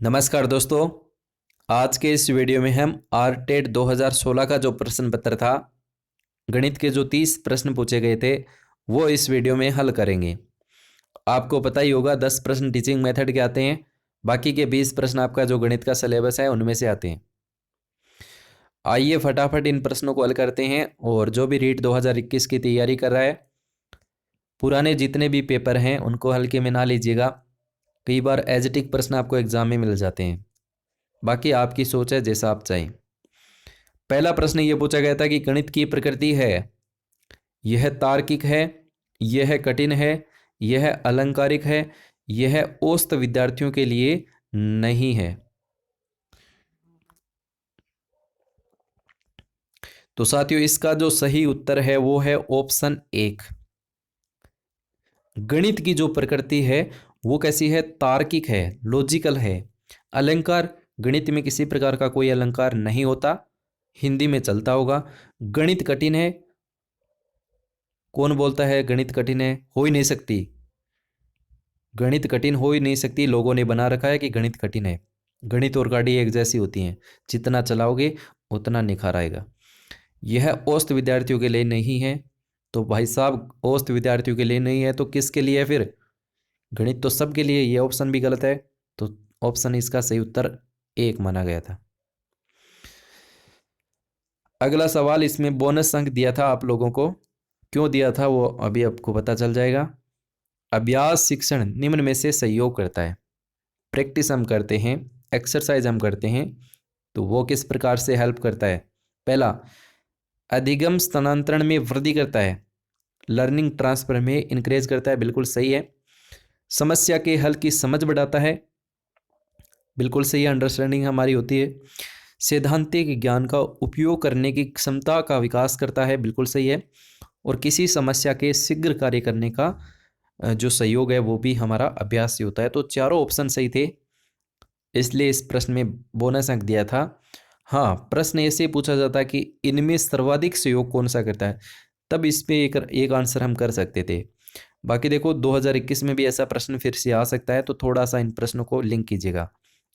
नमस्कार दोस्तों। आज के इस वीडियो में हम आरटेट 2016 का जो प्रश्न पत्र था, गणित के जो 30 प्रश्न पूछे गए थे, वो इस वीडियो में हल करेंगे। आपको पता ही होगा 10 प्रश्न टीचिंग मेथड के आते हैं, बाकी के 20 प्रश्न आपका जो गणित का सिलेबस है उनमें से आते हैं। आइए फटाफट इन प्रश्नों को हल करते हैं। और जो भी रीट 2021 की तैयारी कर रहा है, पुराने जितने भी पेपर हैं उनको हल्के में ना लीजिएगा। कई बार एजिटिक प्रश्न आपको एग्जाम में मिल जाते हैं। बाकी आपकी सोच है, जैसा आप चाहें। पहला प्रश्न ये पूछा गया था कि गणित की प्रकृति है, यह तार्किक है, यह कठिन है, यह अलंकारिक है, यह औसत विद्यार्थियों के लिए नहीं है। तो साथियों, इसका जो सही उत्तर है वो है ऑप्शन 1। गणित की जो प्रकृति है वो कैसी है? तार्किक है, लॉजिकल है। अलंकार, गणित में किसी प्रकार का कोई अलंकार नहीं होता, हिंदी में चलता होगा। गणित कठिन है, कौन बोलता है गणित कठिन है? हो ही नहीं सकती, गणित कठिन हो ही नहीं सकती। लोगों ने बना रखा है कि गणित कठिन है। गणित और गाड़ी एक जैसी होती हैं, जितना चलाओगे उतना निखार आएगा। यह औसत विद्यार्थियों के लिए नहीं है। तो भाई साहब, औसत विद्यार्थियों के लिए नहीं है तो किसके लिए है फिर? गणित तो सबके लिए। ये ऑप्शन भी गलत है, तो ऑप्शन इसका सही उत्तर 1 माना गया था। अगला सवाल, इसमें बोनस अंक दिया था आप लोगों को। क्यों दिया था वो अभी आपको पता चल जाएगा। अभ्यास शिक्षण निम्न में से सहयोग करता है। प्रैक्टिस हम करते हैं, एक्सरसाइज हम करते हैं, तो वो किस प्रकार से हेल्प करता है? पहला, अधिगम स्थानांतरण में वृद्धि करता है, लर्निंग ट्रांसफर में इंकरेज करता है, बिल्कुल सही है। समस्या के हल की समझ बढ़ाता है, बिल्कुल सही है, अंडरस्टैंडिंग हमारी होती है। सैद्धांतिक ज्ञान का उपयोग करने की क्षमता का विकास करता है, बिल्कुल सही है। और किसी समस्या के शीघ्र कार्य करने का जो सहयोग है वो भी हमारा अभ्यास से होता है। तो चारों ऑप्शन सही थे, इसलिए इस प्रश्न में बोनस अंक दिया था। हाँ, प्रश्न ऐसे पूछा जाता कि इनमें सर्वाधिक सहयोग कौन सा करता है, तब इस पे एक आंसर हम कर सकते थे। बाकी देखो, 2021 में भी ऐसा प्रश्न फिर से आ सकता है, तो थोड़ा सा इन प्रश्नों को लिंक कीजिएगा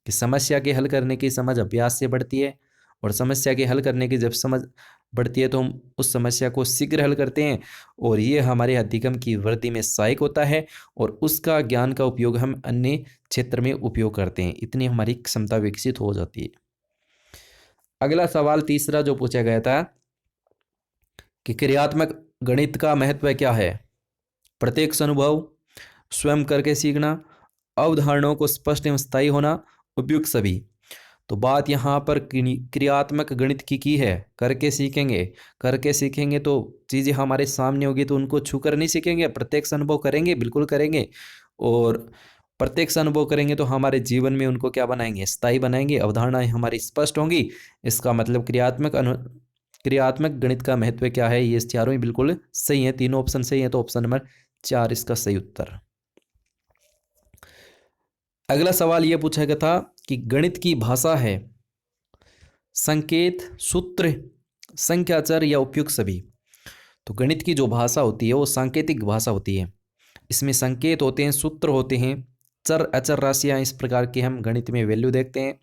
कि समस्या के हल करने की समझ अभ्यास से बढ़ती है, और समस्या के हल करने की जब समझ बढ़ती है तो हम उस समस्या को शीघ्र हल करते हैं, और ये हमारे अधिगम की वृद्धि में सहायक होता है, और उसका ज्ञान का उपयोग हम अन्य क्षेत्र में उपयोग करते हैं। इतनी हमारी क्षमता विकसित हो जाती है। अगला सवाल तीसरा जो पूछा गया था कि क्रियात्मक गणित का महत्व क्या है? प्रत्यक्ष अनुभव, स्वयं करके सीखना, अवधारणाओं को स्पष्ट एवं स्थायी होना, उपयुक्त सभी। तो बात यहाँ पर क्रियात्मक गणित की है। करके सीखेंगे, करके सीखेंगे तो चीज़ें हमारे सामने होगी, तो उनको छू कर नहीं सीखेंगे। प्रत्यक्ष अनुभव करेंगे, बिल्कुल करेंगे। और प्रत्यक्ष अनुभव करेंगे तो हमारे जीवन में उनको क्या बनाएंगे? स्थायी बनाएंगे, अवधारणाएं हमारी स्पष्ट होंगी। इसका मतलब क्रियात्मक गणित का महत्व क्या है? ये चारों ही बिल्कुल सही है, तीनों ऑप्शन सही है, तो ऑप्शन नंबर 4 इसका सही उत्तर। अगला सवाल यह पूछा गया था कि गणित की भाषा है संकेत, सूत्र, संख्याचर या उपयुक्त सभी। तो गणित की जो भाषा होती है वो सांकेतिक भाषा होती है। इसमें संकेत होते हैं, सूत्र होते हैं, चर अचर राशियां, इस प्रकार के हम गणित में वैल्यू देखते हैं।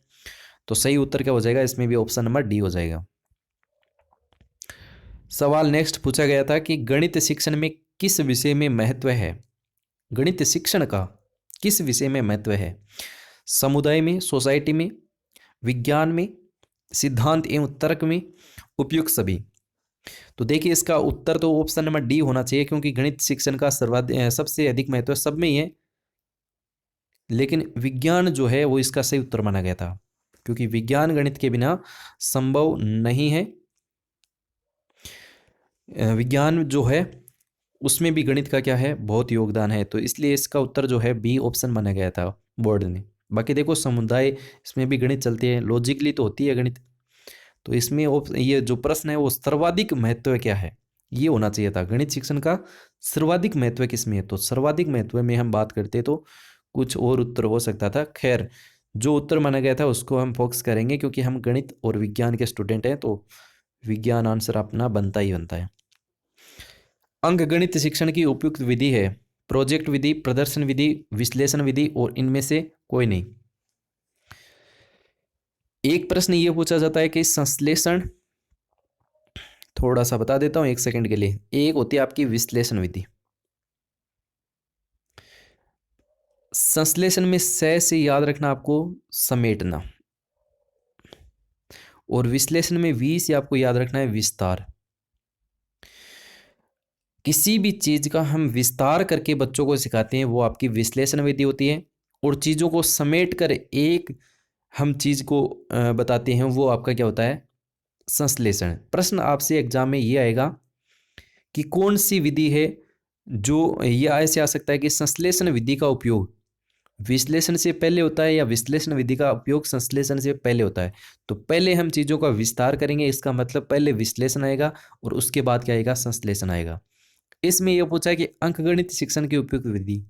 तो सही उत्तर क्या हो जाएगा? इसमें भी ऑप्शन नंबर डी हो जाएगा। सवाल नेक्स्ट पूछा गया था कि गणित शिक्षण में किस विषय में महत्व है? गणित शिक्षण का किस विषय में महत्व है? समुदाय में, सोसाइटी में, विज्ञान में, सिद्धांत एवं तर्क में, उपयुक्त सभी। तो देखिए, इसका उत्तर तो ऑप्शन नंबर डी होना चाहिए, क्योंकि गणित शिक्षण का सबसे अधिक महत्व सब में ही है। लेकिन विज्ञान जो है वो इसका सही उत्तर माना गया था, क्योंकि विज्ञान गणित के बिना संभव नहीं है। विज्ञान जो है उसमें भी गणित का क्या है? बहुत योगदान है। तो इसलिए इसका उत्तर जो है बी ऑप्शन माना गया था बोर्ड ने। बाकी देखो, समुदाय, इसमें भी गणित चलती है, लॉजिकली तो होती है गणित। तो इसमें ये जो प्रश्न है वो सर्वाधिक महत्व क्या है, ये होना चाहिए था। गणित शिक्षण का सर्वाधिक महत्व किसमें है? तो सर्वाधिक महत्व में हम बात करते तो कुछ और उत्तर हो सकता था। खैर, जो उत्तर माना गया था उसको हम फोकस करेंगे, क्योंकि हम गणित और विज्ञान के स्टूडेंट हैं, तो विज्ञान आंसर अपना बनता ही बनता है। अंक गणित शिक्षण की उपयुक्त विधि है प्रोजेक्ट विधि, प्रदर्शन विधि, विश्लेषण विधि, और इनमें से कोई नहीं। एक प्रश्न ये पूछा जाता है कि संश्लेषण, थोड़ा सा बता देता हूं एक सेकंड के लिए। एक होती है आपकी विश्लेषण विधि। संश्लेषण में से याद रखना आपको समेटना, और विश्लेषण में वी से आपको याद रखना है विस्तार। किसी भी चीज का हम विस्तार करके बच्चों को सिखाते हैं वो आपकी विश्लेषण विधि होती है, और चीजों को समेट कर एक हम चीज को बताते हैं वो आपका क्या होता है, संश्लेषण। प्रश्न आपसे एग्जाम में ये आएगा कि कौन सी विधि है, जो ये ऐसे आ सकता है कि संश्लेषण विधि का उपयोग विश्लेषण से पहले होता है या विश्लेषण विधि का उपयोग संश्लेषण से पहले होता है। तो पहले हम चीज़ों का विस्तार करेंगे, इसका मतलब पहले विश्लेषण आएगा और उसके बाद क्या आएगा, संश्लेषण आएगा। इसमें यह पूछा है कि अंकगणित शिक्षण की उपयुक्त विधि।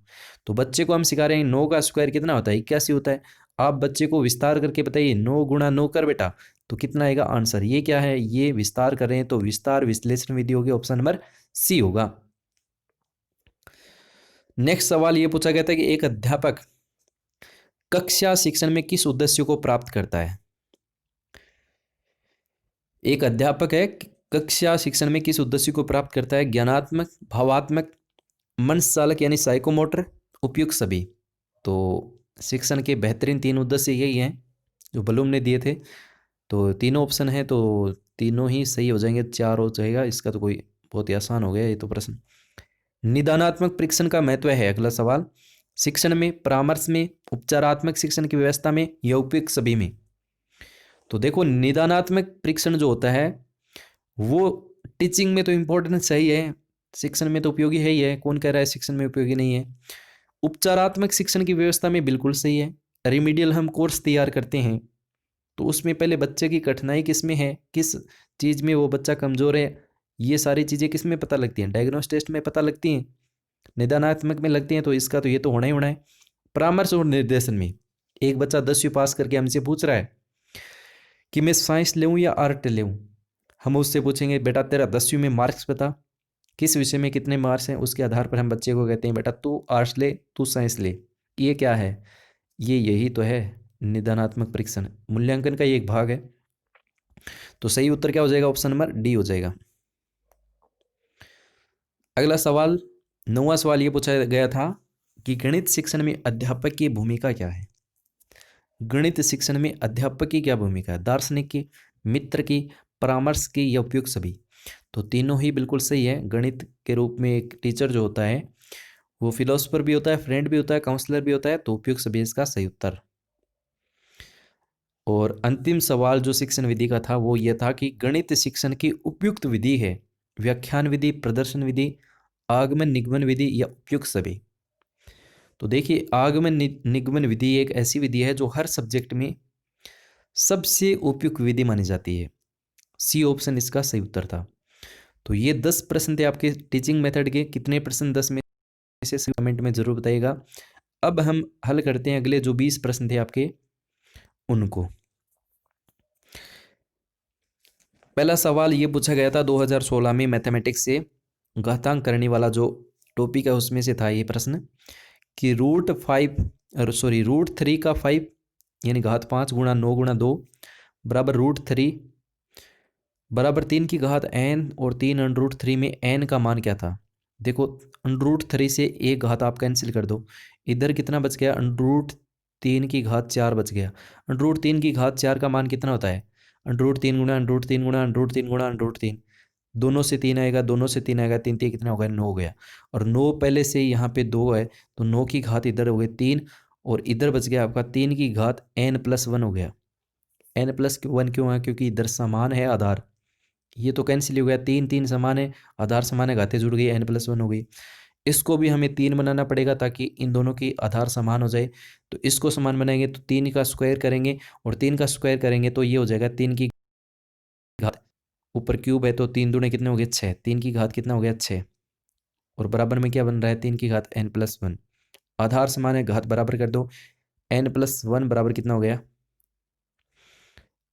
तो बच्चे को हम सिखा रहे हैं 9 का स्क्वायर कितना होता है, 81 होता है। आप बच्चे को विस्तार करके बताइए 9 गुणा 9 कर बेटा, तो कितना आएगा आंसर। ये क्या है, ये विस्तार कर रहे हैं, तो विस्तार विश्लेषण विधि होगी, ऑप्शन नंबर सी होगा। नेक्स्ट सवाल ये पूछा गया था कि एक अध्यापक कक्षा शिक्षण में किस उद्देश्य को प्राप्त करता है। एक अध्यापक है, कक्षा शिक्षण में किस उद्देश्य को प्राप्त करता है, ज्ञानात्मक, भावात्मक, मनस चालक यानी साइकोमोटर, उपयुक्त सभी। तो शिक्षण के बेहतरीन 3 उद्देश्य यही हैं जो बलूम ने दिए थे। तो तीनों ऑप्शन है, तो तीनों ही सही हो जाएंगे, 4 हो जाएगा इसका, तो कोई बहुत ही आसान हो गया ये तो प्रश्न। निदानात्मक परीक्षण का महत्व है अगला सवाल, शिक्षण में, परामर्श में, उपचारात्मक शिक्षण की व्यवस्था में या उपयुक्त सभी में। तो देखो निदानात्मक परीक्षण जो होता है वो टीचिंग में तो इम्पोर्टेंट सही है, शिक्षण में तो उपयोगी है ही है, कौन कह रहा है शिक्षण में उपयोगी नहीं है। उपचारात्मक शिक्षण की व्यवस्था में बिल्कुल सही है। रिमीडियल हम कोर्स तैयार करते हैं तो उसमें पहले बच्चे की कठिनाई किस में है, किस चीज़ में वो बच्चा कमज़ोर है, ये सारी चीज़ें किस में पता लगती हैं, डायग्नोस टेस्ट में पता लगती हैं, निदानात्मक में लगती हैं। तो इसका तो ये तो होना ही होना है। परामर्श और निर्देशन में एक बच्चा 10वीं पास करके हमसे पूछ रहा है कि मैं साइंस लेऊँ या आर्ट लेऊँ, हम उससे पूछेंगे बेटा तेरा 10वीं में मार्क्स बता, किस विषय में कितने मार्क्स हैं, उसके आधार पर हम बच्चे को कहते हैं बेटा तू आर्ट्स ले, तू साइंस ले। ये क्या है, ये यही तो है निदानात्मक परीक्षण, मूल्यांकन का ये एक भाग है। तो सही उत्तर क्या हो जाएगा, ऑप्शन नंबर डी हो जाएगा। अगला सवाल, 9वां सवाल ये पूछा गया था कि गणित शिक्षण में अध्यापक की भूमिका क्या है। गणित शिक्षण में अध्यापक की क्या भूमिका है, दार्शनिक की, मित्र की, परामर्श की या उपयुक्त सभी। तो तीनों ही बिल्कुल सही है। गणित के रूप में एक टीचर जो होता है वो फिलोसफर भी होता है, फ्रेंड भी होता है, काउंसलर भी होता है, तो उपयुक्त सभी इसका सही उत्तर। और अंतिम सवाल जो शिक्षण विधि का था वो ये था कि गणित शिक्षण की उपयुक्त विधि है व्याख्यान विधि, प्रदर्शन विधि, आगमन निगमन विधि या उपयुक्त सभी। तो देखिए आगमन निगमन विधि एक ऐसी विधि है जो हर सब्जेक्ट में सबसे उपयुक्त विधि मानी जाती है। सी ऑप्शन इसका सही उत्तर था। तो ये 10 प्रश्न थे आपके टीचिंग मेथड के, कितने प्रश्न 10 में से कमेंट में जरूर बताइएगा। अब हम हल करते हैं अगले जो 20 प्रश्न थे आपके उनको। पहला सवाल ये पूछा गया था 2016 में मैथमेटिक्स से घातांक करने वाला जो टॉपिक है उसमें से था ये प्रश्न कि रूट 3 का 5 यानी घात 5 गुणा 9 गुणा 2 बराबर रूट 3 बराबर 3 की घात n और 3 √3 में n का मान क्या था। देखो √3 से एक घात आप कैंसिल कर दो, इधर कितना बच गया, √3 की घात 4 बच गया। √3 की घात 4 का मान कितना होता है, √3 गुणा √3 गुणा √3 गुणा √3, दोनों से 3 आएगा, दोनों से 3 आएगा, 3 3 कितना हो गया, 9 हो गया। और 9 पहले से यहाँ पे 2 है तो 9 की घात इधर हो गई 3 और इधर बच गया आपका 3 की घात n+1 हो गया। n+1 क्यों है, क्योंकि इधर समान है आधार, ये तो कैंसिल हो गया, 3 3 समान है, आधार समान है, घातें जुड़ गई, n+1 हो गई। इसको भी हमें 3 बनाना पड़ेगा ताकि इन दोनों की आधार समान हो जाए। तो इसको समान बनाएंगे तो 3 का स्क्वायर करेंगे और 3 का स्क्वायर करेंगे तो ये हो जाएगा 3 की घात, ऊपर क्यूब है तो 3 दूने कितने हो गए 6, 3 की घात कितना हो गया 6 और बराबर में क्या बन रहा है 3 की घात n+1, आधार समान है, घात बराबर कर दो, n+1 बराबर कितना हो गया,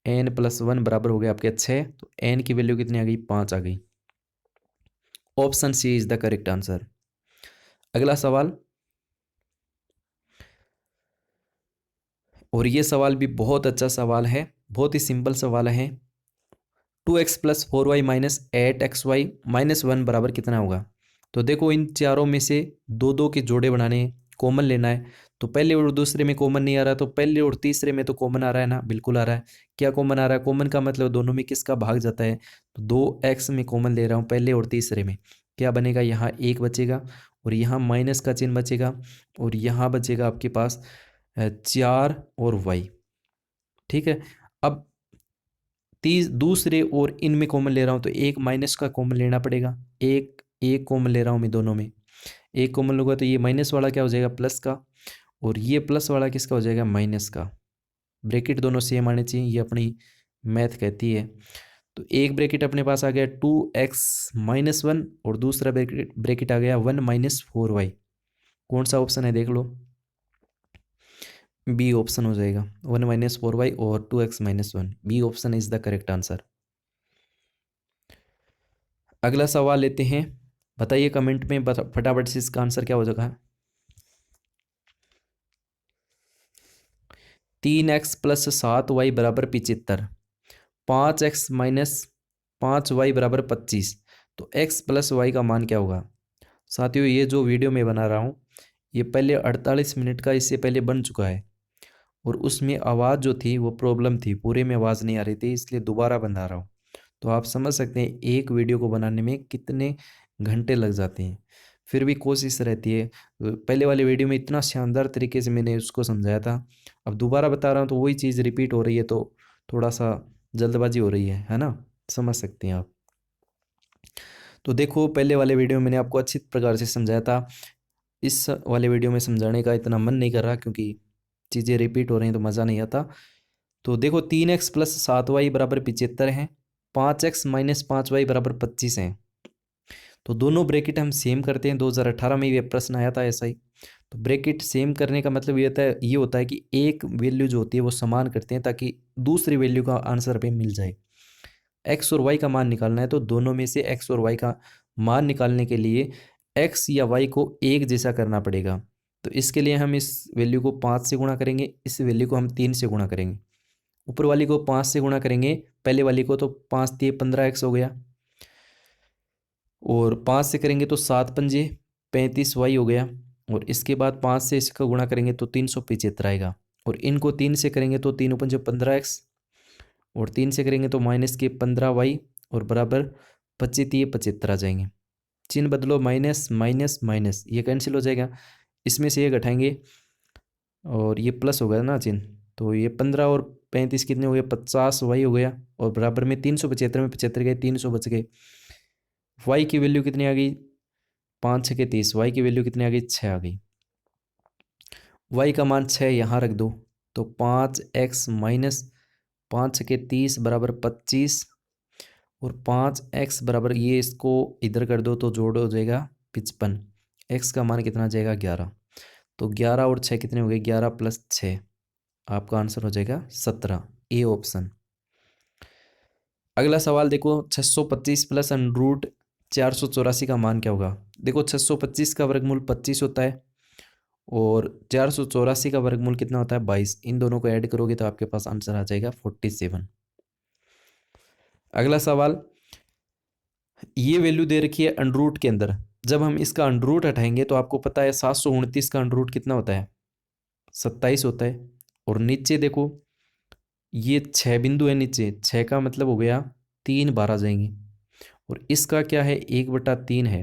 n+1 बराबर हो गया आपके 6, तो n की वैल्यू कितनी आ गई 5 आ गई। Option C is the correct answer. अगला सवाल, और ये सवाल भी बहुत अच्छा सवाल है, बहुत ही सिंपल सवाल है। 2x plus 4y minus 8xy minus 1 बराबर कितना होगा। तो देखो इन चारों में से दो दो के जोड़े बनाने हैं, कॉमन लेना है। तो पहले और दूसरे में कॉमन नहीं आ रहा, तो पहले और तीसरे में तो कॉमन आ रहा है ना, बिल्कुल आ रहा है। क्या कॉमन आ रहा है, कॉमन का मतलब दोनों में किसका भाग जाता है। तो 2x में कॉमन ले रहा हूँ पहले और तीसरे में, क्या बनेगा, यहाँ 1 बचेगा और यहाँ माइनस का चिन्ह बचेगा और यहाँ बचेगा आपके पास 4 और y। ठीक है। अब दूसरे और इनमें कॉमन ले रहा हूँ तो एक माइनस का कॉमन लेना पड़ेगा। एक एक कॉमन ले रहा हूँ मैं दोनों में, एक कॉमन लूँगा तो ये माइनस वाला क्या हो जाएगा प्लस का, और ये प्लस वाला किसका हो जाएगा माइनस का। ब्रैकेट दोनों सेम आने चाहिए, ये अपनी मैथ कहती है। तो एक ब्रैकेट अपने पास आ गया 2x माइनस 1 और दूसरा ब्रैकेट आ गया 1 माइनस 4y। कौन सा ऑप्शन है देख लो, बी ऑप्शन हो जाएगा, 1 माइनस 4y और 2x minus 1। B option is the correct answer. अगला सवाल लेते हैं, बताइए कमेंट में फटाफट से इसका आंसर क्या हो जाएगा। 3x प्लस 7y बराबर 75, 5x माइनस 5y बराबर 25। तो x प्लस y का मान क्या होगा। साथियों ये जो वीडियो मैं बना रहा हूँ ये पहले 48 मिनट का इससे पहले बन चुका है, और उसमें आवाज़ जो थी वो प्रॉब्लम थी, पूरे में आवाज़ नहीं आ रही थी, इसलिए दोबारा बना रहा हूँ। तो आप समझ सकते हैं एक वीडियो को बनाने में कितने घंटे लग जाते हैं। फिर भी कोशिश रहती है, पहले वाले वीडियो में इतना शानदार तरीके से मैंने उसको समझाया था, अब दोबारा बता रहा हूँ तो वही चीज़ रिपीट हो रही है, तो थोड़ा सा जल्दबाजी हो रही है ना, समझ सकते हैं आप। तो देखो पहले वाले वीडियो में मैंने आपको अच्छी प्रकार से समझाया था, इस वाले वीडियो में समझाने का इतना मन नहीं कर रहा क्योंकि चीज़ें रिपीट हो रही हैं तो मज़ा नहीं आता। तो देखो 3x प्लस 7y बराबर 75 है, 5x माइनस 5y बराबर 25 है। तो दोनों ब्रैकेट हम सेम करते हैं, 2018 में ये प्रश्न आया था ऐसा ही। तो ब्रैकेट सेम करने का मतलब ये होता है कि एक वैल्यू जो होती है वो समान करते हैं ताकि दूसरी वैल्यू का आंसर पे मिल जाए। एक्स और वाई का मान निकालना है तो दोनों में से एक्स और वाई का मान निकालने के लिए एक्स या वाई को एक जैसा करना पड़ेगा। तो इसके लिए हम इस वैल्यू को 5 से गुणा करेंगे, इस वैल्यू को हम 3 से गुणा करेंगे। ऊपर वाली को 5 से गुणा करेंगे पहले वाली को, तो 5 दिए 15x हो गया, और 5 से करेंगे तो 7 पंजे 35y हो गया, और इसके बाद 5 से इसका गुणा करेंगे तो 375 आएगा, और इनको 3 से करेंगे तो 3 पंजे 15x, और 3 से करेंगे तो माइनस के 15y, और बराबर 25 ये 75 आ जाएंगे। चिन्ह बदलो, माइनस माइनस माइनस ये कैंसिल हो जाएगा, इसमें से ये घटाएंगे और ये प्लस हो गया ना चिन्ह, तो ये 15 और 35 कितने हो गए 50y हो गया, और बराबर में 375 में 75 गए 300 बच गए। y की वैल्यू कितनी आ गई 5 6 के 30, y की वैल्यू कितनी आ गई 6 आ गई। y का मान 6 यहाँ रख दो, तो 5x माइनस 5 6 के 30 बराबर 25, और 5x बराबर ये इसको इधर कर दो तो जोड़ हो जाएगा 55। x का मान कितना आ जाएगा 11। तो 11 और 6 कितने हो गए 11 प्लस 6, आपका आंसर हो जाएगा 17, ए ऑप्शन। अगला सवाल देखो 625 प्लस अंडरूट 484 का मान क्या होगा। देखो 625 का वर्गमूल 25 होता है और 484 का वर्गमूल कितना होता है 22, इन दोनों को ऐड करोगे तो आपके पास आंसर आ जाएगा 47। अगला सवाल, ये वैल्यू दे रखी है अंडरूट के अंदर, जब हम इसका अंडरूट हटाएंगे तो आपको पता है 729 का अंडरूट कितना होता है 27 होता है, और नीचे देखो ये 6 बिंदु है, नीचे 6 का मतलब हो गया 3 बार आ जाएंगे, और इसका क्या है 1/3 है,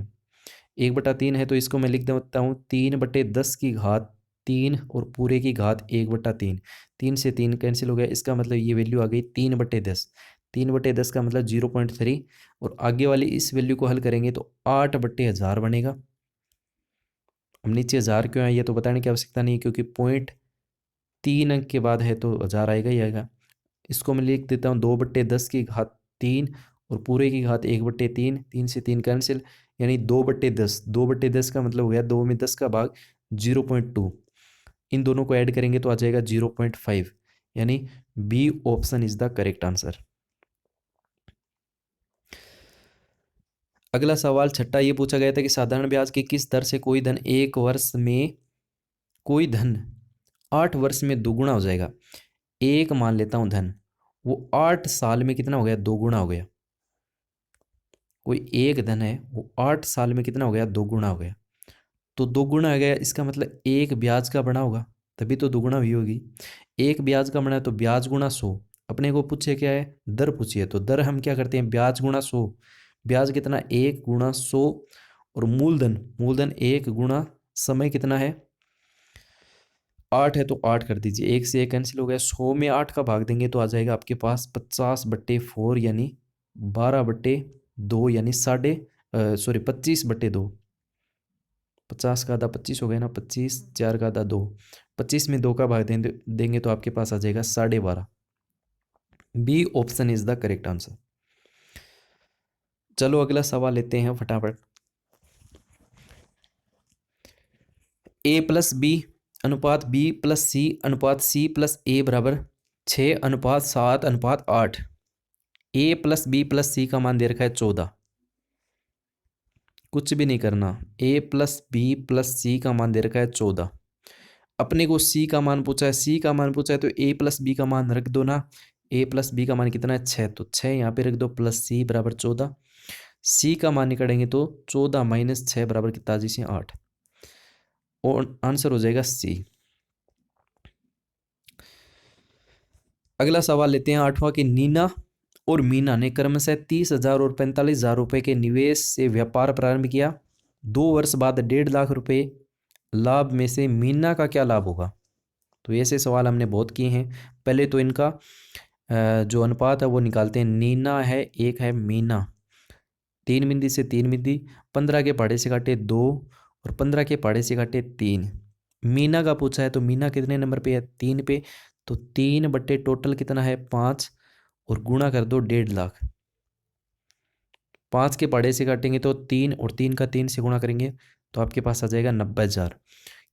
1/3 है तो इसको मैं लिख देता हूँ 3/10 की घात 3 और पूरे की घात 1/3। 3 से 3 कैंसिल हो गया, इसका मतलब ये वैल्यू आ गई 3/10। 3/10 का मतलब 0.3, और आगे वाली इस वैल्यू को हल करेंगे तो 8/1000 बनेगा। अब नीचे 1000 क्यों आया ये तो बताने की आवश्यकता नहीं है, क्योंकि पॉइंट 3 अंक के बाद है तो 1000 आएगा ही आएगा। इसको मैं लिख देता हूँ 2/10 की घात 3 और पूरे की घात 1/3, 3 से 3 कैंसिल, यानी 2/10। 2/10 का मतलब हो गया 2 में 10 का भाग 0.2, इन दोनों को ऐड करेंगे तो आ जाएगा 0.5, यानी B option is the correct answer. अगला सवाल छठा ये पूछा गया था कि साधारण ब्याज की किस दर से कोई धन 8 वर्ष में दुगुना हो जाएगा। एक मान लेता हूँ धन, वो 8 साल में कितना हो गया, 2 गुना हो गया। कोई एक धन है वो 8 साल में कितना हो गया, 2 गुना हो गया। तो 2 गुना हो गया, इसका मतलब एक ब्याज का बना होगा, तभी तो दुगुना हुई होगी। एक ब्याज का बना है तो ब्याज गुणा 100। अपने को पूछे क्या है, दर पूछिए, तो दर हम क्या करते हैं, ब्याज गुणा 100। ब्याज कितना, 1 गुणा 100। और मूलधन, मूलधन 1 गुणा समय कितना है, 8 है, तो 8 कर दीजिए। 1 से 1 कैंसिल हो गया। 100 में 8 का भाग देंगे तो आ जाएगा आपके पास 50/4 यानी 12/2 यानी साढ़े सॉरी 25/2। 50 का आधा 25 हो गया ना, 25, 4 का आधा 2, 25 में 2 का भाग देंगे तो आपके पास आ जाएगा 12.5। B option is the correct answer. चलो अगला सवाल लेते हैं फटाफट। ए प्लस बी अनुपात बी प्लस सी अनुपात सी प्लस ए बराबर 6:7:8। A plus B plus C का मान दे रखा है 14। कुछ भी नहीं करना, ए प्लस बी प्लस सी का मान दे रखा है 14। अपने को सी का मान पूछा है, सी का मान पूछा है तो ए प्लस बी का मान रख दो ना। ए प्लस बी का मान कितना है, 6, तो 6 यहाँ पे रख दो, प्लस सी बराबर 14। सी का मान निकालेंगे तो 14 माइनस 6 बराबर कितना जी से 8, और आंसर हो जाएगा सी। अगला सवाल लेते हैं 8वां कि नीना और मीना ने क्रमशः 30,000 और 45,000 रुपए के निवेश से व्यापार प्रारंभ किया। 2 वर्ष बाद 1.5 लाख रुपए लाभ में से मीना का क्या लाभ होगा। तो ऐसे सवाल हमने बहुत किए हैं। पहले तो इनका जो अनुपात है वो निकालते हैं। नीना है, एक है मीना, 3 बिंदी से 3 बिंदी, 15 के पहाड़े से काटे 2 और 15 के पहाड़े से काटे 3। मीना का पूछा है तो मीना कितने नंबर पे है, 3 पे, तो 3 बट्टे टोटल कितना है 5 और गुणा कर दो 1.5 लाख। 5 के पहाड़े से काटेंगे तो 3 और 3 का 3 से गुणा करेंगे तो आपके पास आ जाएगा 90,000।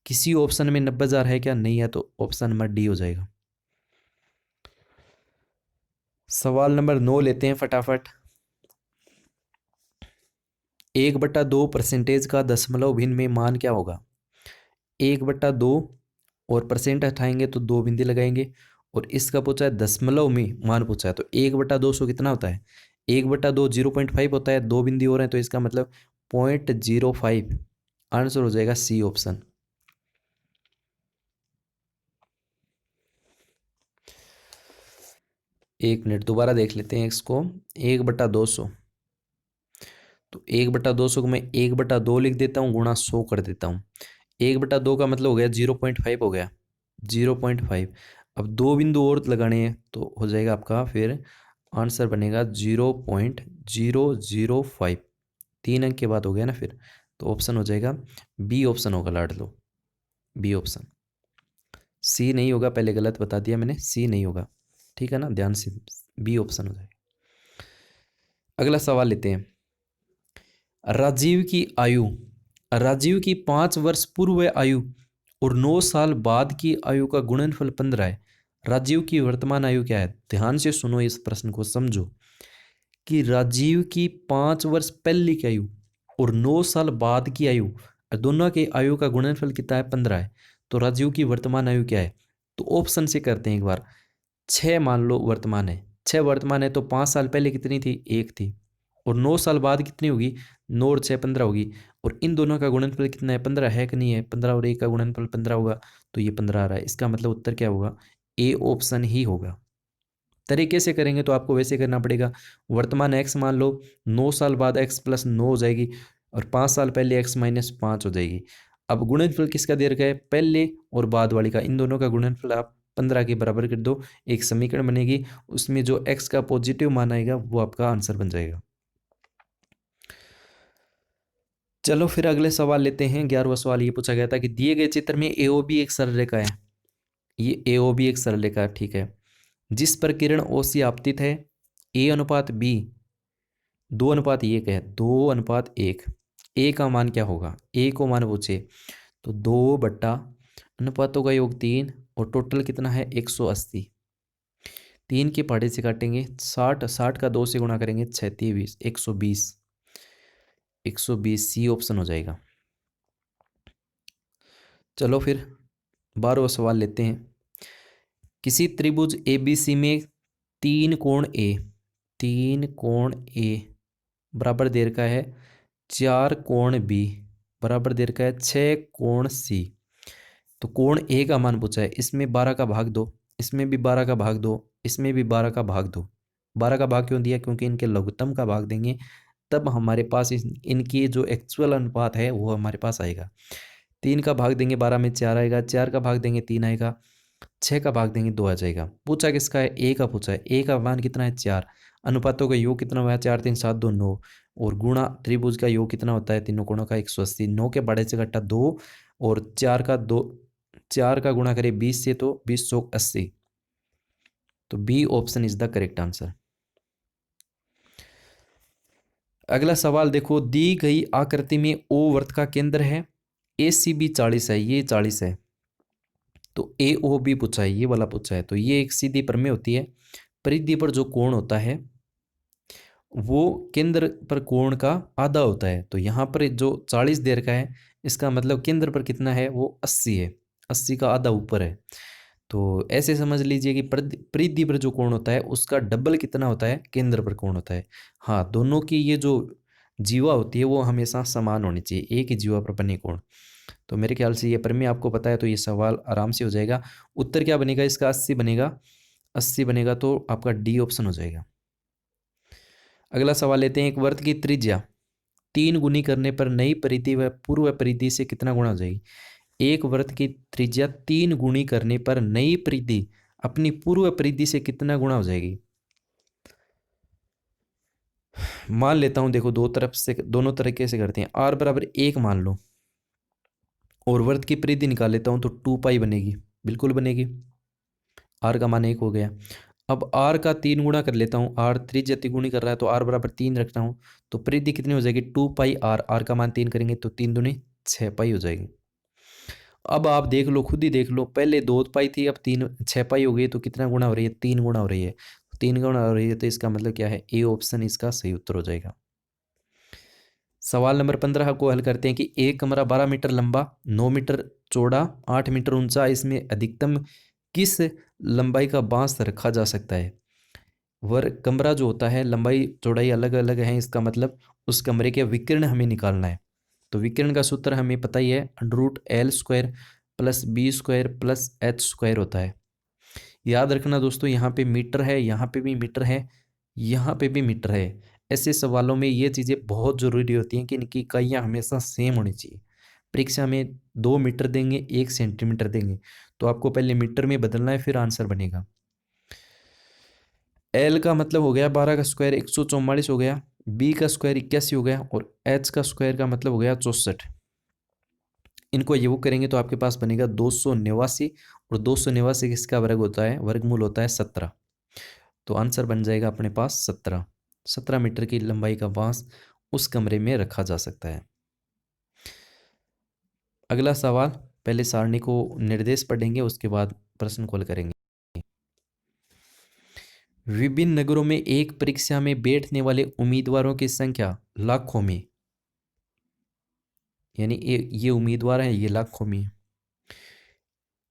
किसी ऑप्शन में 90,000 है क्या, नहीं है, तो ऑप्शन नंबर डी हो जाएगा। सवाल नंबर 9 लेते हैं फटाफट। 1/2 % का दशमलव भिन्न में मान क्या होगा। 1/2 और परसेंट हटाएंगे तो 2 बिंदी लगाएंगे, और इसका पूछा है दशमलव में मान पूछा है तो 1/200 कितना होता है, 1/2 0.5 होता है, 2 बिंदी और हैं तो इसका मतलब 0.05। आंसर हो जाएगा सी ऑप्शन। एक मिनट दोबारा देख लेते हैं इसको। 1/200, तो 1/200 को मैं 1/2 लिख देता हूँ, गुणा 100 कर देता हूँ। 1/2 का मतलब हो गया 0.5 हो गया, 0.5। अब 2 बिंदु और लगाने हैं तो हो जाएगा आपका फिर आंसर बनेगा 0.005। 3 अंक के बाद हो गया ना फिर, तो ऑप्शन हो जाएगा बी ऑप्शन होगा, लाड लो बी ऑप्शन। सी नहीं होगा, पहले गलत बता दिया मैंने, सी नहीं होगा, ठीक है ना, ध्यान से, बी ऑप्शन हो जाएगा। अगला सवाल लेते हैं। राजीव की आयु, राजीव की 5 वर्ष पूर्व आयु और 9 साल बाद की आयु का गुणनफल 15 है। राजीव की वर्तमान आयु क्या है। ध्यान से सुनो, इस प्रश्न को समझो कि राजीव की 5 वर्ष पहले की आयु और 9 साल बाद की आयु, दोनों के आयु का गुणनफल कितना है, 15 है। तो राजीव की वर्तमान आयु क्या है, तो ऑप्शन से करते हैं एक बार। 6 मान लो वर्तमान है, 6 वर्तमान है तो 5 साल पहले कितनी थी, 1 थी, और 9 साल बाद कितनी होगी, 9 और 6 15 होगी, और इन दोनों का गुणनफल कितना है, 15 है कि नहीं है, 15 और 1 का गुणनफल 15 होगा, तो ये 15 आ रहा है। इसका मतलब उत्तर क्या होगा, ए ऑप्शन ही होगा। तरीके से करेंगे तो आपको वैसे करना पड़ेगा। वर्तमान एक्स मान लो, 9 साल बाद एक्स प्लस 9 हो जाएगी, और 5 साल पहले एक्स माइनस 5 हो जाएगी। अब गुणनफल किसका दे रखा है, पहले और बाद वाली का, इन दोनों का गुणनफल आप 15 के बराबर कर दो, एक समीकरण बनेगी, उसमें जो एक्स का पॉजिटिव मान आएगा वो आपका आंसर बन जाएगा। चलो फिर अगले सवाल लेते हैं। 11वां सवाल ये पूछा गया था कि दिए गए चित्र में एओबी एक सरल रेखा है। ये एओबी एक सरल रेखा है, ठीक है, जिस पर किरण ओ सी आपतित है। ए अनुपात बी 2:1 है, 2:1। ए का मान क्या होगा, ए को मान पूछे तो 2 बट्टा अनुपातों का योग 3 और टोटल कितना है 180। 3 के पहाड़े से काटेंगे 60, 60 का 2 से गुणा करेंगे 36, 120, 120 सी ऑप्शन हो जाएगा। चलो फिर 12वां सवाल लेते हैं। किसी त्रिभुज ABC में 3 कोण ए, 3 कोण ए बराबर दे रखा है 4 कोण बी बराबर दे रखा है 6 कोण सी। तो कोण ए का मान पूछा है, इसमें 12 का भाग दो, इसमें भी 12 का भाग दो, इसमें भी 12 का भाग दो। 12 का भाग क्यों दिया? क्योंकि इनके लघुत्तम का भाग देंगे तब हमारे पास इनकी जो एक्चुअल अनुपात है वो हमारे पास आएगा। 3 का भाग देंगे 12 में 4 आएगा, 4 का भाग देंगे 3 आएगा, 6 का भाग देंगे 2 आ जाएगा। पूछा किसका है? ए का पूछा है। ए का मान कितना है? 4। अनुपातों का योग कितना हुआ है? 4 3 7 2 9 और गुणा त्रिभुज का योग कितना होता है? तीनों कोणों का 180। 9 के बड़े से घटा 2 और 4 का गुणा करें 20 से तो 20 सौ 80। तो B option is the correct answer. अगला सवाल देखो, दी गई आकृति में ओ वर्त का केंद्र है, ए सी बी 40 है, ये 40 है, तो ए ओ बी पूछा है, ये वाला पूछा है। तो ये एक सीधी प्रमेय होती है, परिधि पर जो कोण होता है वो केंद्र पर कोण का आधा होता है। तो यहाँ पर जो 40 दे रखा है इसका मतलब केंद्र पर कितना है? वो 80 है, 80 का आधा ऊपर है। तो ऐसे समझ लीजिए कि परिधि पर जो कोण होता है उसका डबल कितना होता है? केंद्र पर कोण होता है। हाँ, दोनों की ये जो जीवा होती है वो हमेशा समान होनी चाहिए, एक ही जीवा पर बने कोण। तो मेरे ख्याल से ये प्रमेय आपको पता है तो ये सवाल आराम से हो जाएगा। उत्तर क्या बनेगा इसका? 80 बनेगा। 80 बनेगा तो आपका डी ऑप्शन हो जाएगा। अगला सवाल लेते हैं, एक वर्त की त्रिज्या 3 गुनी करने पर नई परिधि व पूर्व परिधि से कितना गुणा हो जाएगी? एक वर्त की त्रिज्या 3 गुनी करने पर नई परिधि अपनी पूर्व परिधि से कितना गुणा हो जाएगी? मान लेता हूं, देखो दो तरफ से दोनों तरीके से करते हैं। r बराबर 1 मान लो और वर्त की परिधि निकाल लेता हूं तो 2 पाई बनेगी, बिल्कुल बनेगी। r का मान 1 हो गया। अब r का 3 गुणा कर लेता हूँ, r त्रिज्या तिगुनी कर रहा है तो r बराबर 3 रखता हूँ, तो परिधि कितनी हो जाएगी? 2 पाई r का मान 3 करेंगे तो 3 दूनी 6 पाई हो जाएगी। अब आप देख लो, खुद ही देख लो, पहले 2 पाई थी अब 6 पाई हो गई, तो कितना गुणा हो रही है? 3 गुणा हो रही है। 3 गुणा हो रही है तो इसका मतलब क्या है? ए ऑप्शन इसका सही उत्तर हो जाएगा। सवाल नंबर 15 को हल करते हैं कि एक कमरा 12 मीटर लंबा, 9 मीटर चौड़ा, 8 मीटर ऊंचा, इसमें अधिकतम किस लंबाई का बांस रखा जा सकता है? कमरा जो होता है लंबाई चौड़ाई अलग अलग है, इसका मतलब उस कमरे के विकर्ण हमें निकालना है। तो विकर्ण का सूत्र हमें पता ही है, √L² + B² + H² होता है। याद रखना दोस्तों, यहाँ पे मीटर है, यहाँ पे भी मीटर है, यहाँ पे भी मीटर है। ऐसे सवालों में ये चीज़ें बहुत ज़रूरी होती हैं कि इनकी इकाइयाँ हमेशा सेम होनी चाहिए। परीक्षा में 2 मीटर देंगे, 1 सेंटीमीटर देंगे, तो आपको पहले मीटर में बदलना है, फिर आंसर बनेगा। एल का मतलब हो गया 12 का स्क्वायर 144 हो गया, बी का स्क्वायर 81 हो गया और एच का स्क्वायर का मतलब हो गया 64। इनको योग करेंगे तो आपके पास बनेगा 289 और 289 किसका वर्ग होता है? वर्गमूल होता है 17। तो आंसर बन जाएगा अपने पास 17। 17 मीटर की लंबाई का बांस उस कमरे में रखा जा सकता है। अगला सवाल, पहले सारणी को निर्देश पढ़ेंगे उसके बाद प्रश्न को हल करेंगे। विभिन्न नगरों में एक परीक्षा में बैठने वाले उम्मीदवारों की संख्या लाखों में, यानी ये उम्मीदवार हैं, ये लाखों में।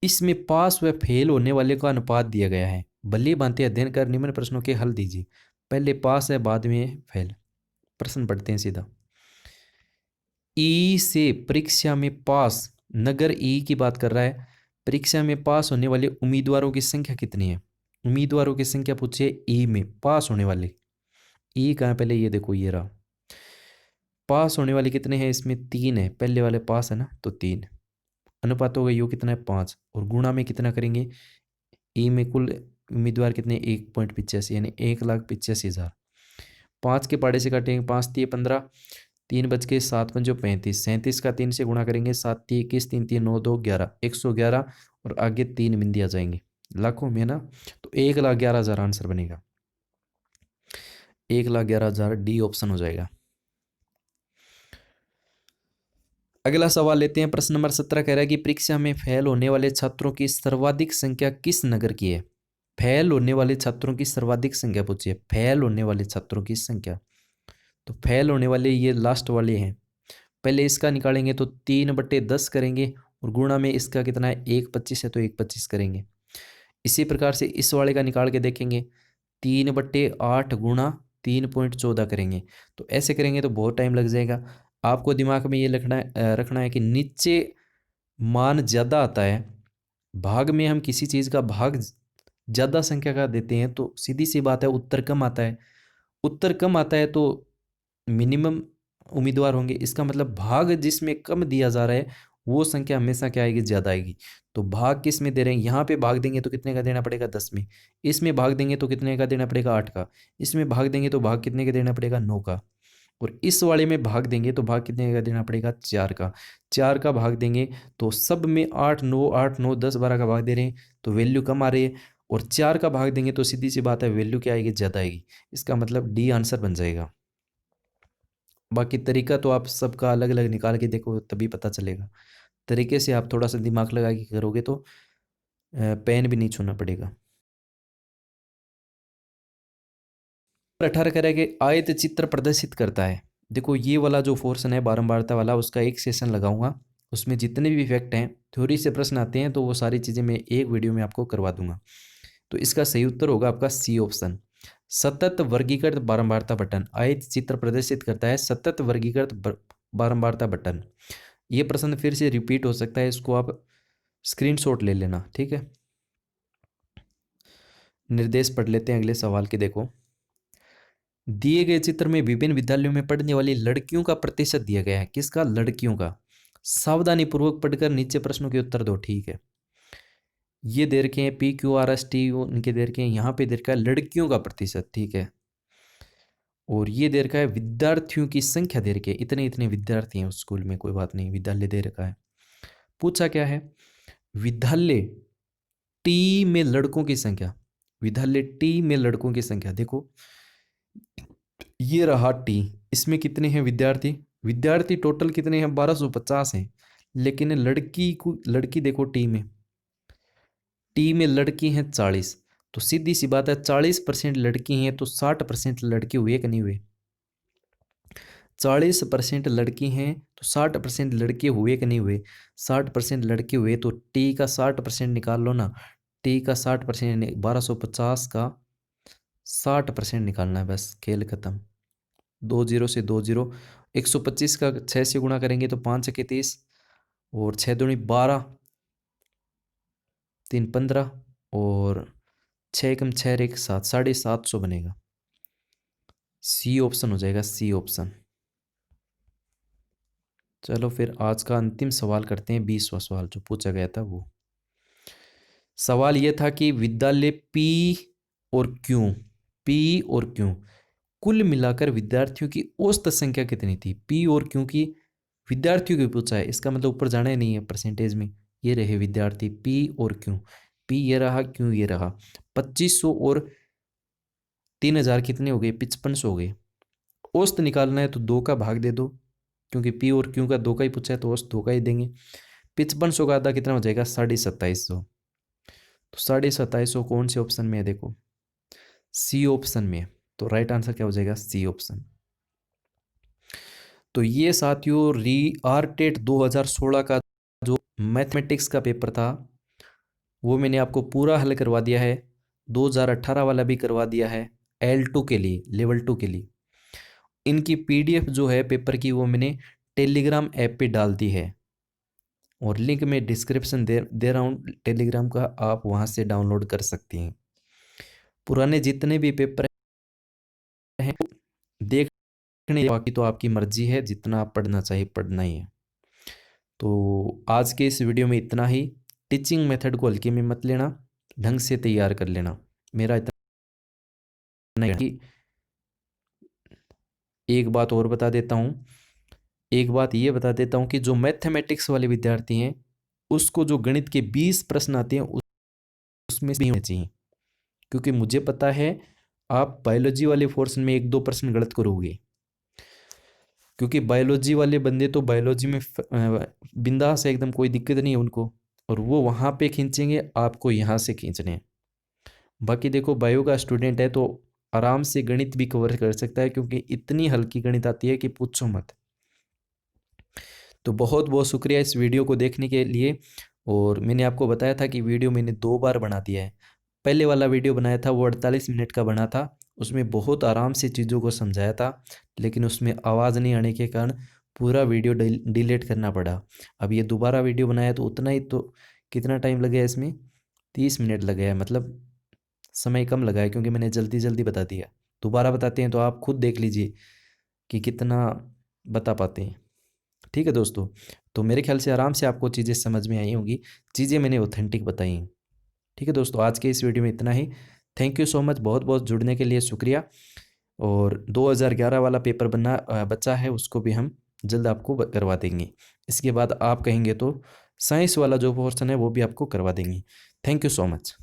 इसमें पास व फेल होने वाले का अनुपात दिया गया है। भली भांति अध्ययन कर निम्न प्रश्नों के हल दीजिए। पहले पास है, बाद में फेल। प्रश्न पढ़ते हैं सीधा। ई से परीक्षा में पास, नगर ई की बात कर रहा है, परीक्षा में पास होने वाले उम्मीदवारों की संख्या कितनी है? उम्मीदवारों की संख्या पूछिए ई में पास होने वाले। ई कहाँ? पहले ये देखो, ये रहा। पास होने वाले कितने हैं? इसमें 3 है, पहले वाले पास है ना, तो 3। अनुपातों का योग कितना है? 5 और गुणा में कितना करेंगे? ई में कुल उम्मीदवार कितने? 1.85 यानी 1,85,000। 5 के पाड़े से काटेंगे, 5 3 15, 3 बच के 7 पंजो 35, 37 का 3 से गुणा करेंगे, 7 3 21, 3 3 9 2 11, 111 और आगे 3 बिंदी आ जाएंगे लाखों में ना, तो 1,11,000 आंसर बनेगा। 1,11,000 डी ऑप्शन हो जाएगा। अगला सवाल लेते हैं, प्रश्न नंबर 17 कह रहा है कि परीक्षा में फेल होने वाले छात्रों की सर्वाधिक संख्या किस नगर की है? फेल होने वाले छात्रों की सर्वाधिक संख्या पूछिए, फेल होने वाले छात्रों की संख्या। तो फेल होने वाले ये लास्ट वाले हैं। पहले इसका निकालेंगे तो 3/10 करेंगे और गुणा में इसका कितना है? 1,25 है तो 1,25 करेंगे। इसी प्रकार से इस वाले का निकाल के देखेंगे, 3/8 गुणा 3.14 करेंगे। तो ऐसे करेंगे तो बहुत टाइम लग जाएगा। आपको दिमाग में ये रखना है कि नीचे मान ज़्यादा आता है, भाग में हम किसी चीज़ का भाग ज़्यादा संख्या का देते हैं तो सीधी सी बात है उत्तर कम आता है। उत्तर कम आता है तो मिनिमम उम्मीदवार होंगे। इसका मतलब भाग जिसमें कम दिया जा रहा है वो संख्या हमेशा क्या आएगी, ज़्यादा आएगी। तो भाग किस में दे रहे हैं, यहाँ पे भाग देंगे तो कितने का देना पड़ेगा, 10 में। इसमें भाग देंगे तो कितने का देना पड़ेगा, 8 का। इसमें भाग देंगे तो भाग कितने का देना पड़ेगा, 9 का। और इस वाले में भाग देंगे तो भाग कितने का देना पड़ेगा, 4 का। 4 का भाग देंगे तो सब में 8 9 10 12 का भाग दे रहे हैं तो वैल्यू कम आ रही है। और 4 का भाग देंगे तो सीधी सी बात है वैल्यू क्या आएगी, ज़्यादा आएगी। इसका मतलब डी आंसर बन जाएगा। बाकी तरीका तो आप सबका अलग अलग निकाल के देखो तभी पता चलेगा। तरीके से आप थोड़ा सा दिमाग लगा के करोगे तो पेन भी नहीं छूना पड़ेगा। 18 कह रहा है कि आयत चित्र प्रदर्शित करता है। देखो ये वाला जो पोर्शन है बारंबारता वाला, उसका एक सेशन लगाऊंगा, उसमें जितने भी इफेक्ट हैं, थ्योरी से प्रश्न आते हैं तो वो सारी चीज़ें मैं एक वीडियो में आपको करवा दूंगा। तो इसका सही उत्तर होगा आपका सी ऑप्शन। सतत वर्गीकृत बारंबारता बटन आयत चित्र प्रदर्शित करता है। सतत वर्गीकृत बारंबारता बटन, ये प्रश्न फिर से रिपीट हो सकता है, इसको आप स्क्रीनशॉट ले लेना, ठीक है। निर्देश पढ़ लेते हैं अगले सवाल के। देखो दिए गए चित्र में विभिन्न विद्यालयों में पढ़ने वाली लड़कियों का प्रतिशत दिया गया है। किसका, लड़कियों का। सावधानी पूर्वक पढ़कर नीचे प्रश्नों के उत्तर दो, ठीक है। ये दे रखे हैं PQRST, इनके दे रखे हैं, यहाँ पे दे रखा है लड़कियों का प्रतिशत, ठीक है। और ये दे रखा है विद्यार्थियों की संख्या दे रखी है, इतने इतने विद्यार्थी हैं उस स्कूल में, कोई बात नहीं, विद्यालय दे रखा है। पूछा क्या है, विद्यालय टी में लड़कों की संख्या, विद्यालय टी में लड़कों की संख्या। देखो ये रहा टी, इसमें कितने हैं विद्यार्थी, विद्यार्थी टोटल कितने हैं, 1250 हैं। लेकिन लड़की देखो टी में लड़की हैं 40। तो सीधी सी बात है 40% लड़की हैं तो 60% लड़के हुए कि नहीं हुए। 40% लड़की हैं तो 60% लड़के हुए कि नहीं हुए। 60% लड़के हुए तो टी का 60% निकाल लो ना। टी का 60%, 1250 का 60% निकालना है, बस खेल खत्म। 2 जीरो से 2 जीरो। 125 का 6 से गुणा करेंगे तो 5 के 30 और 6 दूनी 12, 3 15 और 6 एकम 6 एक 7, 750 बनेगा। सी ऑप्शन हो जाएगा, सी ऑप्शन। चलो फिर आज का अंतिम सवाल करते हैं, 20वां सवाल जो पूछा गया था वो। सवाल ये था कि विद्यालय पी और क्यू कुल मिलाकर विद्यार्थियों की औसत संख्या कितनी थी। पी और क्यू की विद्यार्थियों की पूछा है, इसका मतलब ऊपर जाना ही नहीं है परसेंटेज में। ये रहे विद्यार्थी पी और क्यू, पी ये रहा, क्यू ये रहा। 2500 और 3000 कितने हो गए, 5500 हो गए। औसत निकालना है तो 2 का भाग दे दो, क्योंकि पी और क्यू का 2 का ही पूछा है तो औसत 2 का ही देंगे। 5500 का आधा कितना हो जाएगा, 2750। तो 2750 कौन से ऑप्शन में है, देखो सी ऑप्शन में है। तो राइट आंसर क्या हो जाएगा, सी ऑप्शन। तो ये साथियों आरटेट 2016 का जो मैथमेटिक्स का पेपर था वो मैंने आपको पूरा हल करवा दिया है। 2018 वाला भी करवा दिया है, L2 के लिए, लेवल 2 के लिए। इनकी PDF जो है पेपर की वो मैंने टेलीग्राम ऐप पे डाल दी है और लिंक में डिस्क्रिप्शन दे रहा हूँ टेलीग्राम का, आप वहाँ से डाउनलोड कर सकती हैं। पुराने जितने भी पेपर हैं देखने, बाकी तो आपकी मर्जी है, जितना आप पढ़ना चाहिए पढ़ना ही है। तो आज के इस वीडियो में इतना ही। टीचिंग मेथड को हल्के में मत लेना, ढंग से तैयार कर लेना। मेरा इतना ही कि एक बात और बता देता हूँ, एक बात ये बता देता हूँ कि जो मैथमेटिक्स वाले विद्यार्थी हैं उसको जो गणित के 20 प्रश्न आते हैं उसमें भी होने चाहिए, क्योंकि मुझे पता है आप बायोलॉजी वाले पोर्शन में 1-2 प्रश्न गलत करोगे, क्योंकि बायोलॉजी वाले बंदे तो बायोलॉजी में बिंदास है एकदम, कोई दिक्कत नहीं है उनको, और वो वहाँ पे खींचेंगे, आपको यहाँ से खींचने हैं। बाकी देखो बायो का स्टूडेंट है तो आराम से गणित भी कवर कर सकता है, क्योंकि इतनी हल्की गणित आती है कि पूछो मत। तो बहुत बहुत शुक्रिया इस वीडियो को देखने के लिए। और मैंने आपको बताया था कि वीडियो मैंने 2 बार बना दिया है। पहले वाला वीडियो बनाया था वो 48 मिनट का बना था, उसमें बहुत आराम से चीज़ों को समझाया था, लेकिन उसमें आवाज़ नहीं आने के कारण पूरा वीडियो डिलीट करना पड़ा। अब ये दोबारा वीडियो बनाया तो उतना ही, तो कितना टाइम लगे इसमें, 30 मिनट लगे है, मतलब समय कम लगा है क्योंकि मैंने जल्दी जल्दी बता दिया। दोबारा बताते हैं तो आप खुद देख लीजिए कि कितना बता पाते हैं। ठीक है दोस्तों, तो मेरे ख्याल से आराम से आपको चीज़ें समझ में आई होंगी, चीज़ें मैंने ऑथेंटिक बताई हैं। ठीक है दोस्तों, आज के इस वीडियो में इतना ही। थैंक यू सो मच, बहुत बहुत जुड़ने के लिए शुक्रिया। और 2011 वाला पेपर बचा है, उसको भी हम जल्द आपको करवा देंगे। इसके बाद आप कहेंगे तो साइंस वाला जो पोर्शन है वो भी आपको करवा देंगे। Thank you so much.